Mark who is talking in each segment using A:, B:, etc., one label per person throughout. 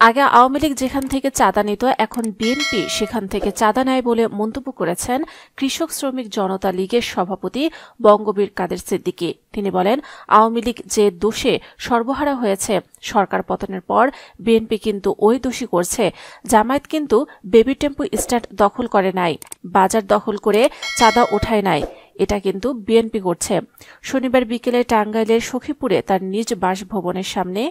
A: আগে আওয়ামী লীগ যেখান থেকে চাঁদা নিত এখন বিএনপি সেখান থেকে চাঁদা নেয় বলে মন্তব্য করেছেন কৃষক শ্রমিক জনতা লীগের সভাপতি বঙ্গবীর কাদের সিদ্দিকী। তিনি বলেন, আওয়ামী লীগ যে দোষে সর্বহারা হয়েছে সরকার পতনের পর বিএনপি কিন্তু ওই দোষী করছে। জামায়াত কিন্তু বেবি টেম্পো স্ট্যান্ড দখল করে নাই, বাজার দখল করে চাঁদা ওঠায় নাই, এটা কিন্তু বিএনপি করছে। শনিবার বিকেলে টাঙ্গাইলের সখীপুরে তার নিজ বাসভবনের সামনে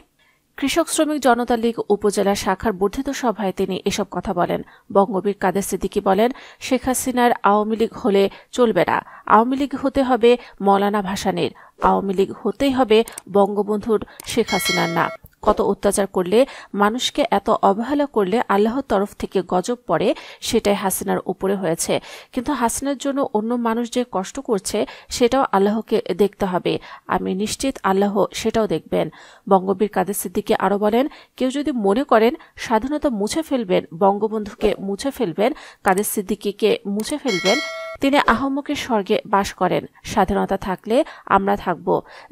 A: কৃষক শ্রমিক জনতা লীগ উপজেলা শাখার বর্ধিত সভায় তিনি এসব কথা বলেন। বঙ্গবীর কাদের সিদ্দিকী বলেন, শেখ হাসিনার আওয়ামী লীগ হলে চলবে না, আওয়ামী লীগ হতে হবে মৌলানা ভাসানীর, আওয়ামী লীগ হতেই হবে বঙ্গবন্ধুর, শেখ হাসিনার না। কত অত্যাচার করলে, মানুষকে এত অবহেলা করলে আল্লাহর তরফ থেকে গজব পড়ে, সেটাই হাসিনার উপরে হয়েছে। কিন্তু হাসিনার জন্য অন্য মানুষ যে কষ্ট করছে সেটাও আল্লাহকে দেখতে হবে। আমি নিশ্চিত আল্লাহ সেটাও দেখবেন। বঙ্গবীর কাদের সিদ্দিকী আরও বলেন, কেউ যদি মনে করেন স্বাধীনতা মুছে ফেলবেন, বঙ্গবন্ধুকে মুছে ফেলবেন, কাদের সিদ্দিকীকে মুছে ফেলবেন, তিনি আহম্মকের স্বর্গে বাস করেন। স্বাধীনতা থাকলে আমরা থাকব।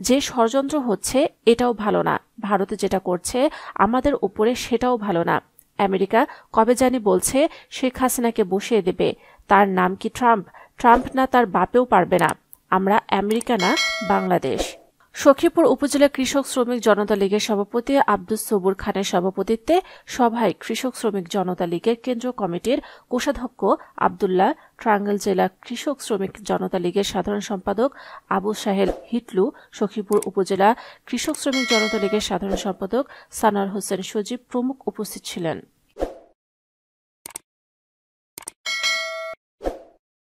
A: যে ষড়যন্ত্র হচ্ছে এটাও ভালো না, ভারতে যেটা করছে আমাদের উপরে সেটাও ভালো না। আমেরিকা কবে জানি বলছে শেখ হাসিনাকে বসিয়ে দেবে, তার নাম কি ট্রাম্প? ট্রাম্প না তার বাপেও পারবে না। আমরা আমেরিকা না, বাংলাদেশ। সখীপুর উপজেলা কৃষক শ্রমিক জনতা লীগের সভাপতি আব্দুস সবুর খানের সভাপতিত্বে সভায় কৃষক শ্রমিক জনতা লীগের কেন্দ্রীয় কমিটির কোষাধ্যক্ষ আব্দুল্লাহ, টাঙ্গাইল জেলা কৃষক শ্রমিক জনতা লীগের সাধারণ সম্পাদক আবু সাহেল হিটলু, সখীপুর উপজেলা কৃষক শ্রমিক জনতা লীগের সাধারণ সম্পাদক সানার হোসেন সজীব প্রমুখ উপস্থিত ছিলেন।